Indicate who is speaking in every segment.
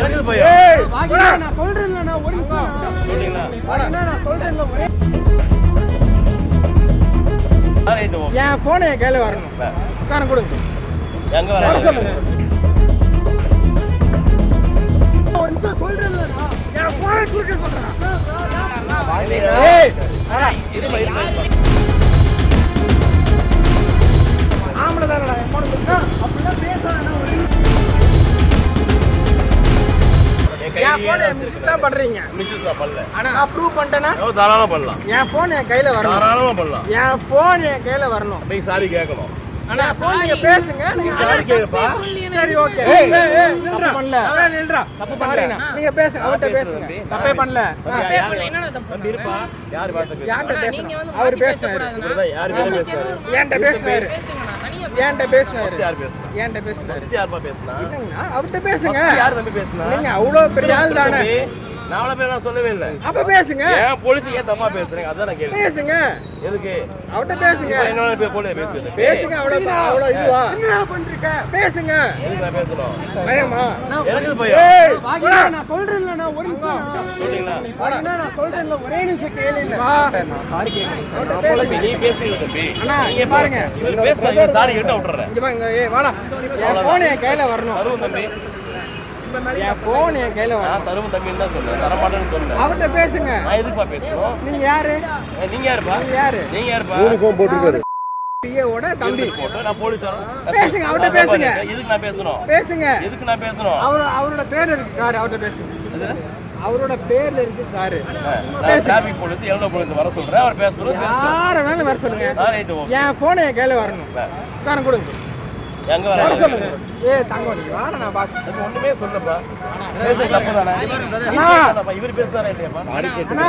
Speaker 1: என் போனை என் கையில வரணும். காரம் கொடுங்க.
Speaker 2: எங்க வர சொல்லுங்க.
Speaker 1: என் போனை கொடுக்க சொல்றேன். ஆம்பளை தானடா என் போனை கொடுத்தா அப்படிலாம் பேசாதடா. என் போனை மிஸ்யூஸ் தான் பண்றீங்க.
Speaker 2: மிஸ்யூஸ் பண்ணல.
Speaker 1: ஆனா நான் ப்ரூவ் பண்ணிட்டேனா
Speaker 2: தாராளமா பண்ணலாம்.
Speaker 1: என் போன் என் கையில வரணும்.
Speaker 2: தாராளமா பண்ணலாம்.
Speaker 1: என் போன் என் கையில வரணும்.
Speaker 2: நீங்க சாரி கேட்கணும்.
Speaker 1: அண்ணா போன் நீங்க பேசுங்க. நீங்க
Speaker 2: சாரி கேப்பா.
Speaker 1: சரி ஓகே. நில்றா. பண்ணல. நில்றா. தப்பு பண்ணல. நீங்க பேசுங்க. அவட்ட பேசுங்க. தப்பே பண்ணல.
Speaker 2: தப்பே பண்ணல. என்னடா தப்பு இருப்பா? யார் பாத்துங்க?
Speaker 1: யார்ட்ட பேசுங்க? அவர் பேசுறாரு.
Speaker 2: யார் பேசுறாரு?
Speaker 1: ஏன்ட்ட பேசுறாரு. ஏன்ட்ட பேசுறாரு.
Speaker 2: யார் பேசுறா?
Speaker 1: ஏன்ட்ட பேசுறாரு.
Speaker 2: யார்ப்பா பேசுனா?
Speaker 1: இல்லங்க அவட்ட பேசுங்க.
Speaker 2: யார் தம்பி பேசுனா?
Speaker 1: நீங்க அவ்வளவு பெரிய ஆள் தானே.
Speaker 2: நான் அவ்வளவு பேர் நான் சொல்லவே இல்ல.
Speaker 1: அப்ப பேசுங்க.
Speaker 2: ஏன் போலீஸ் ஏன் தம்மா பேசுறீங்க? அதான் நான் கேக்குறேன்.
Speaker 1: பேசுங்க.
Speaker 2: எதுக்கு?
Speaker 1: அவட்ட பேசுங்க.
Speaker 2: என்னோட பேர் போலீஸ் பேசுங்க.
Speaker 1: பேசுங்க. அவ்வளவு இதுவா? என்ன பண்றீங்க? பேசுங்க.
Speaker 2: எதுக்கு நான் பேசணும்?
Speaker 1: பயமா?
Speaker 2: எனக்கு பயம்.
Speaker 1: ஏய் நான் சொல்றேன்ல நான் ஒரு நிமிஷம்.
Speaker 2: சொல்றீங்களா?
Speaker 1: வாங்க நான் சொல்றேன்ல ஒரே நிமிஷம் கேளுங்க. சார் நான் சாரி கேக்குறேன் சார்.
Speaker 2: நான் போலீஸ் நீ பேசுறீங்க தம்பி.
Speaker 1: நீங்க பாருங்க.
Speaker 2: இவர் பேசுறாங்க சாரி கிட்ட விட்டுறேன்.
Speaker 1: இங்க பாருங்க. ஏய் வாடா. என் போன் என் கையில வரணும்.
Speaker 2: தருவோம் தம்பி.
Speaker 1: என் போன் என் கையில வரணும்.
Speaker 2: நான் தருவோம் தம்பின்னு தான் சொன்னேன். தர மாட்டேன்னு சொன்னேன்.
Speaker 1: அவட்ட பேசுங்க.
Speaker 2: நான் எதுக்குப்பா பேசணும்?
Speaker 1: நீங்க யாரு?
Speaker 2: நீங்க யாருப்பா?
Speaker 1: நீங்க யாரு?
Speaker 2: நீங்க யாருப்பா?
Speaker 3: யூனிஃபார்ம் போட்டுருக்காரு.
Speaker 1: பிஏவோட தம்பி.
Speaker 2: போட்டு நான் போலீஸ்
Speaker 1: பேசுங்க. அவட்ட பேசுங்க.
Speaker 2: எதுக்கு நான் பேசணும்?
Speaker 1: பேசுங்க.
Speaker 2: எதுக்கு நான் பேசணும்?
Speaker 1: அவரோட பேர் இருக்கு கார். அவட்ட பேசுங்க. அவரோட பேர்ல இருக்கு கார்.
Speaker 2: நான் டிராஃபிக் போலீஸ் எல்லோ போலீஸ் வர சொல்றேன். அவர் பேசுறோம்.
Speaker 1: யார வேணாலும் வர சொல்லுங்க.
Speaker 2: Right okay.
Speaker 1: என் போனை என் கையில வரணும். காரம் கொடுங்க.
Speaker 2: எங்க வர
Speaker 1: சொல்லுங்க. ஏய் தங்க நீ வாடா நான் பாக்க.
Speaker 2: ஒண்ணுமே சொல்லப்பா. பேச தப்பு தானே.
Speaker 1: அண்ணா
Speaker 2: இவர் பேசுறாரே இல்லையாப்பா?
Speaker 1: அண்ணா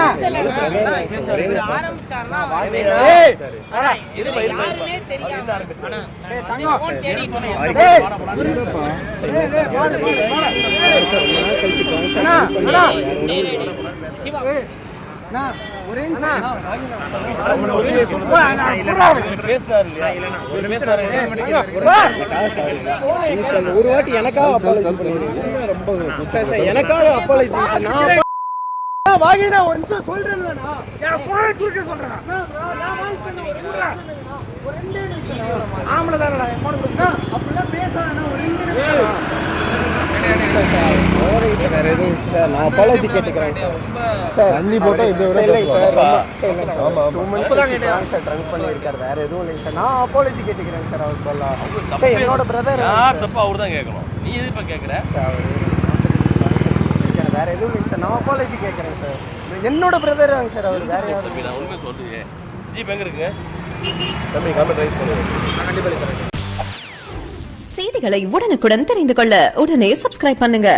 Speaker 4: இவர் ஆரம்பிச்சார்னா
Speaker 1: ஏய் அண்ணா
Speaker 2: இருப்பா யாருமே தெரியாம ஆரம்பிச்சானா?
Speaker 1: ஏய் தங்க
Speaker 4: போன் தேடிட்டு
Speaker 1: ஏய்
Speaker 3: இருப்பா.
Speaker 1: அண்ணா அண்ணா
Speaker 4: சிவா
Speaker 1: அண்ணா ஒரே நிமிஷம்
Speaker 2: பேசுறாரு இல்லையா? இவர் பேசுறாரு
Speaker 3: ஒரு வாட்டி எனக்காக அப்பாலஜி பண்ணுங்க. ரொம்ப சார் எனக்காக அப்பாலஜி சார். நான்
Speaker 1: வாங்கினா ஒரு நிமிஷம் சொல்றேன்லண்ணா. என் போனை கொடுக்க சொல்றேன். நான் வாங்கிட்டேன் ஒரு 2 நிமிஷம். ஆம்பளை தானடா என் போனை கொடுத்தா அப்படிலாம் பேசாதடா ஒரு 2 நிமிஷம்.
Speaker 3: வேற எதுவும் சார் நான் அப்பாலஜி கேட்டுக்கிறேன் சார். சார் தண்ணி போட்டா இதை விட இல்லைங்க சார். ஆமா 2 months சார் ட்ரங்க் பண்ணியிருக்காரு. வேற எதுவும் இல்லைங்க சார். நான் அப்பாலஜி கேட்டுக்கிறேன் சார். அவர் சொல்லலாம் சார். என்னோட பிரதர்
Speaker 2: யார் தப்பா அவர் தான் கேட்கணும். நீ எது இப்ப கேக்குற?
Speaker 3: வேற எதுவும் இல்லைங்க சார். நான் அப்பாலஜி கேட்குறேன் சார். என்னோட பிரதர் தாங்க சார் அவர். வேற யாரும்
Speaker 2: தம்பி நான் உண்மை சொல்றேன். ஜீப் எங்க இருக்கு? தம்பி கமெண்ட் ரைஸ் பண்ணுங்க.
Speaker 1: கண்டிப்பா
Speaker 5: செய்திகளை உடனுக்குடன் தெரிந்து கொள்ள உடனே சப்ஸ்கிரைப் பண்ணுங்க.